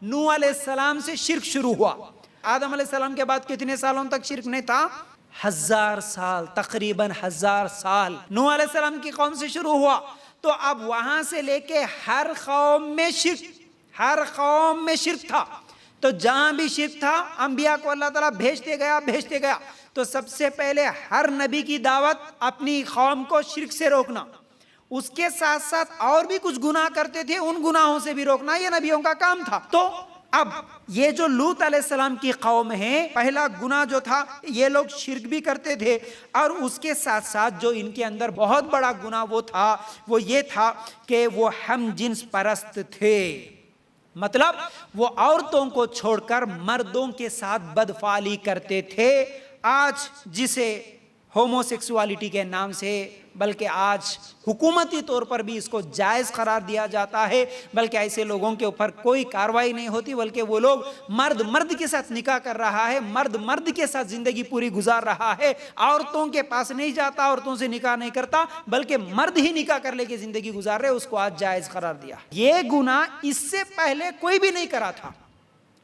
نوح علیہ السلام سے شرک شروع ہوا. آدم علیہ السلام کے بعد کتنے سالوں تک شرک نہیں تھا؟ 1000 سال، تقریباً 1000 سال نوح علیہ السلام کی قوم سے شروع ہوا. تو اب وہاں سے لے کے ہر قوم میں شرک تھا. تو جہاں بھی شرک تھا انبیاء کو اللہ تعالیٰ بھیجتے گیا. تو سب سے پہلے ہر نبی کی دعوت اپنی قوم کو شرک سے روکنا، اس کے ساتھ ساتھ اور بھی کچھ گناہ کرتے تھے ان گناہوں سے بھی روکنا، یہ نبیوں کا کام تھا. تو اب یہ جو لوط علیہ السلام کی قوم ہے، پہلا گناہ جو تھا یہ لوگ شرک بھی کرتے تھے، اور اس کے ساتھ ساتھ جو ان کے اندر بہت بڑا گناہ وہ یہ تھا کہ وہ ہم جنس پرست تھے. مطلب وہ عورتوں کو چھوڑ کر مردوں کے ساتھ بدفعلی کرتے تھے. آج جسے ہومو سیکسوالٹی کے نام سے، بلکہ آج حکومتی طور پر بھی اس کو جائز قرار دیا جاتا ہے، بلکہ ایسے لوگوں کے اوپر کوئی کارروائی نہیں ہوتی، بلکہ وہ لوگ مرد کے ساتھ نکاح کر رہا ہے، مرد کے ساتھ زندگی پوری گزار رہا ہے، عورتوں کے پاس نہیں جاتا، عورتوں سے نکاح نہیں کرتا، بلکہ مرد ہی نکاح کر لے کے زندگی گزار رہے، اس کو آج جائز قرار دیا. یہ گناہ اس سے پہلے کوئی بھی نہیں کرا تھا.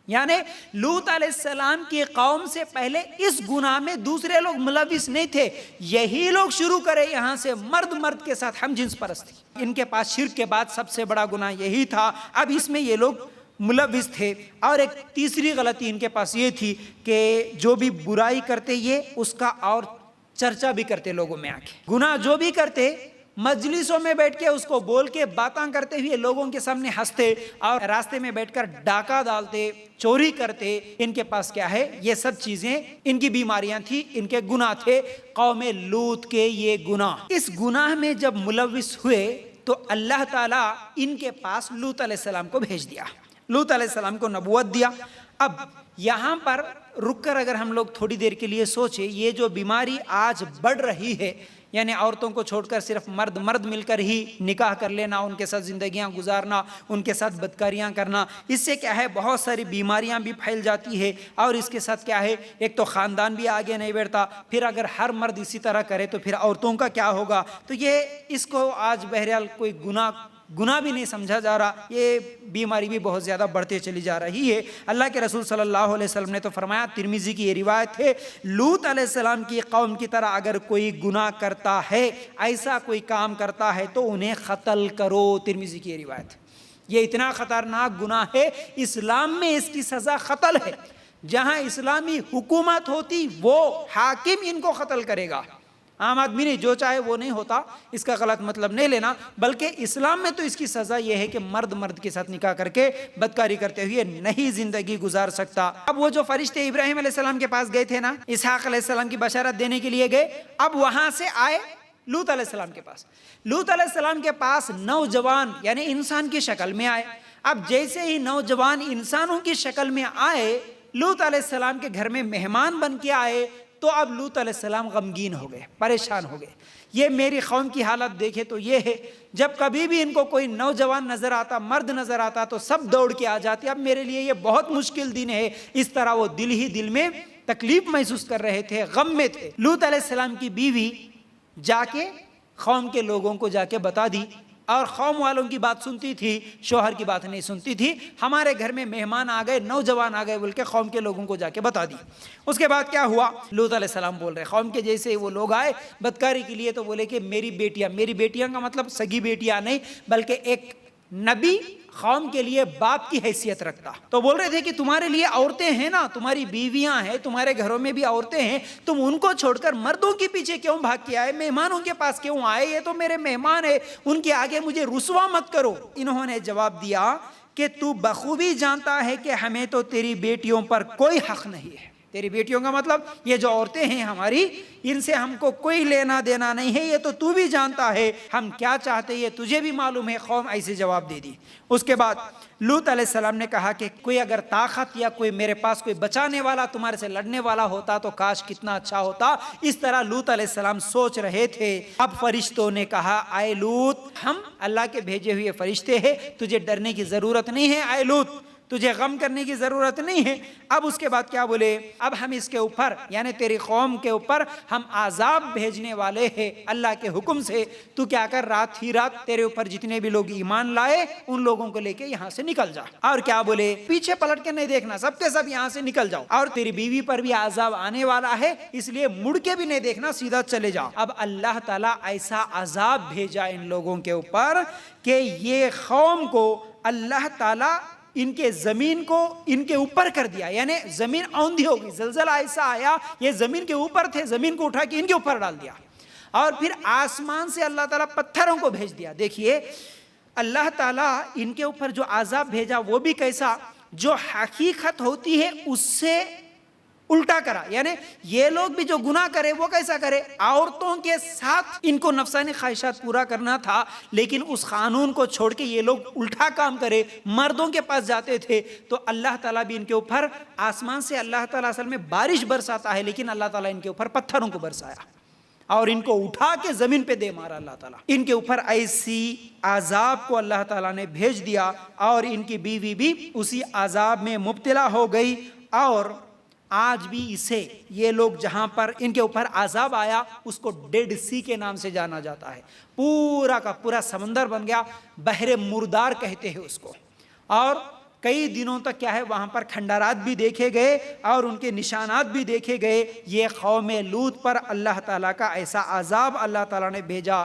یعنی لوط علیہ السلام کی قوم سے پہلے اس گناہ میں دوسرے لوگ ملوث نہیں تھے، یہی لوگ شروع کرے یہاں سے مرد کے ساتھ ہم جنس پرستی. ان کے پاس شرک کے بعد سب سے بڑا گناہ یہی تھا. اب اس میں یہ لوگ ملوث تھے. اور ایک تیسری غلطی ان کے پاس یہ تھی کہ جو بھی برائی کرتے یہ اس کا اور چرچا بھی کرتے لوگوں میں آ کے. گناہ جو بھی کرتے مجلسوں میں بیٹھ کے اس کو بول کے باتاں کرتے ہوئے لوگوں کے سامنے ہنستے، اور راستے میں بیٹھ کر ڈاکہ ڈالتے، چوری کرتے. ان کے پاس کیا ہے؟ یہ سب چیزیں ان کی بیماریاں تھیں، ان کے گناہ تھے. قوم لوط کے یہ گناہ، اس گناہ میں جب ملوث ہوئے تو اللہ تعالیٰ ان کے پاس لوط علیہ السلام کو بھیج دیا، لوط علیہ السلام کو نبوت دیا. اب یہاں پر رک کر اگر ہم لوگ تھوڑی دیر کے لیے سوچیں، یہ جو بیماری آج بڑھ رہی ہے، یعنی عورتوں کو چھوڑ کر صرف مرد مل کر ہی نکاح کر لینا، ان کے ساتھ زندگیاں گزارنا، ان کے ساتھ بدکاریاں کرنا، اس سے کیا ہے بہت ساری بیماریاں بھی پھیل جاتی ہے. اور اس کے ساتھ کیا ہے، ایک تو خاندان بھی آگے نہیں بڑھتا، پھر اگر ہر مرد اسی طرح کرے تو پھر عورتوں کا کیا ہوگا. تو یہ اس کو آج بہرحال کوئی گناہ بھی نہیں سمجھا جا رہا، یہ بیماری بھی بہت زیادہ بڑھتے چلی جا رہی ہے. اللہ کے رسول صلی اللہ علیہ وسلم نے تو فرمایا، ترمذی کی یہ روایت ہے، لوط علیہ السلام کی قوم کی طرح اگر کوئی گناہ کرتا ہے، ایسا کوئی کام کرتا ہے تو انہیں قتل کرو. ترمذی کی یہ روایت، یہ اتنا خطرناک گناہ ہے، اسلام میں اس کی سزا قتل ہے. جہاں اسلامی حکومت ہوتی وہ حاکم ان کو قتل کرے گا، عام آدمی نہیں، جو چاہے وہ نہیں ہوتا. اس کا غلط مطلب نہیں لینا، بلکہ اسلام میں تو اس کی سزا یہ ہے کہ مرد کے ساتھ نکاح کر کے بدکاری کرتے ہوئے نہیں زندگی گزار سکتا. اب وہ جو فرشتے ابراہیم علیہ السلام کے پاس گئے تھے نا، اسحاق علیہ السلام کی بشارت دینے کے لیے گئے، اب وہاں سے آئے لوط علیہ السلام کے پاس. لوط علیہ السلام کے پاس نوجوان یعنی انسان کی شکل میں آئے. اب جیسے ہی نوجوان انسانوں کی شکل میں آئے، لوط علیہ السلام کے گھر میں مہمان بن کے آئے، تو اب لوط علیہ السلام غمگین ہو گئے، پریشان ہو گئے. یہ میری قوم کی حالت دیکھے تو یہ ہے، جب کبھی بھی ان کو کوئی نوجوان نظر آتا، مرد نظر آتا تو سب دوڑ کے آ جاتے. اب میرے لیے یہ بہت مشکل دن ہے. اس طرح وہ دل ہی دل میں تکلیف محسوس کر رہے تھے، غم میں تھے. لوط علیہ السلام کی بیوی جا کے قوم کے لوگوں کو جا کے بتا دی، اور قوم والوں کی بات سنتی تھی، شوہر کی بات نہیں سنتی تھی. ہمارے گھر میں مہمان آ گئے، نوجوان آ گئے بول کے قوم کے لوگوں کو جا کے بتا دی. اس کے بعد کیا ہوا، لوط علیہ السلام بول رہے قوم کے جیسے وہ لوگ آئے بدکاری کے لیے تو بولے کہ میری بیٹیاں کا مطلب سگی بیٹیاں نہیں، بلکہ ایک نبی قوم کے لیے باپ کی حیثیت رکھتا. تو بول رہے تھے کہ تمہارے لیے عورتیں ہیں نا، تمہاری بیویاں ہیں، تمہارے گھروں میں بھی عورتیں ہیں، تم ان کو چھوڑ کر مردوں کے پیچھے کیوں بھاگ کے آئے، مہمانوں کے پاس کیوں آئے، یہ تو میرے مہمان ہیں، ان کے آگے مجھے رسوا مت کرو. انہوں نے جواب دیا کہ تو بخوبی جانتا ہے کہ ہمیں تو تیری بیٹیوں پر کوئی حق نہیں ہے. تیری بیٹیوں کا مطلب یہ جو عورتیں ہیں ہماری، ان سے ہم کو کوئی لینا دینا نہیں ہے، یہ تو بھی جانتا ہے ہم کیا چاہتے، یہ تجھے بھی معلوم ہے. قوم ایسے جواب دے دی. اس کے بعد لوط علیہ السلام نے کہا کہ کوئی اگر طاقت یا کوئی میرے پاس کوئی بچانے والا، تمہارے سے لڑنے والا ہوتا تو کاش کتنا اچھا ہوتا. اس طرح لوط علیہ السلام سوچ رہے تھے. اب فرشتوں نے کہا، اے لوط، ہم اللہ کے بھیجے ہوئے فرشتے ہیں، تجھے ڈرنے کی ضرورت نہیں ہے. اے لوط، تجھے غم کرنے کی ضرورت نہیں ہے۔ اب اس کے بعد کیا بولے؟ اب ہم اس کے اوپر یعنی تیری قوم کے اوپر ہم عذاب بھیجنے والے ہیں اللہ کے حکم سے، تو کیا کر، رات ہی رات تیرے اوپر جتنے بھی لوگ ایمان لائے ان لوگوں کو لے کے یہاں سے نکل جا۔ اور کیا بولے؟ پیچھے پلٹ کے نہیں دیکھنا، سب کے سب یہاں سے نکل جاؤ، اور تیری بیوی پر بھی عذاب آنے والا ہے اس لیے مڑ کے بھی نہیں دیکھنا، سیدھا چلے جاؤ۔ اب اللہ تعالیٰ ایسا عذاب بھیجا ان لوگوں کے اوپر کہ یہ قوم کو اللہ تعالیٰ ان کے زمین کو ان کے اوپر کر دیا، یعنی زمین اوندھی ہوگی، زلزلہ ایسا آیا یہ زمین کے اوپر تھے، زمین کو اٹھا کے ان کے اوپر ڈال دیا، اور پھر آسمان سے اللہ تعالیٰ پتھروں کو بھیج دیا۔ دیکھیے اللہ تعالیٰ ان کے اوپر جو عذاب بھیجا وہ بھی کیسا، جو حقیقت ہوتی ہے اس سے الٹا کرا، یعنی یہ لوگ بھی جو گناہ کرے وہ کیسا کرے، عورتوں کے ساتھ ان کو نفسانی خواہشات پورا کرنا تھا، لیکن اس قانون کو چھوڑ کے یہ لوگ الٹا کام کرے، مردوں کے پاس جاتے تھے، تو اللہ تعالیٰ بھی ان کے اوپر آسمان سے اللہ تعالیٰ اصل میں بارش برساتا ہے، لیکن اللہ تعالیٰ ان کے اوپر پتھروں کو برسایا اور ان کو اٹھا کے زمین پہ دے مارا اللہ تعالیٰ۔ ان کے اوپر ایسی عذاب کو اللہ تعالیٰ نے بھیج دیا، اور ان کی بیوی بھی اسی عذاب میں مبتلا ہو گئی، اور آج بھی اسے یہ لوگ جہاں پر ان کے اوپر عذاب آیا اس کو ڈیڈ سی کے نام سے جانا جاتا ہے، پورا کا پورا سمندر بن گیا، بحر مردار کہتے ہیں اس کو، اور کئی دنوں تک کیا ہے وہاں پر کھنڈرات بھی دیکھے گئے اور ان کے نشانات بھی دیکھے گئے۔ یہ قوم لوط پر اللہ تعالیٰ کا ایسا عذاب اللہ تعالیٰ نے بھیجا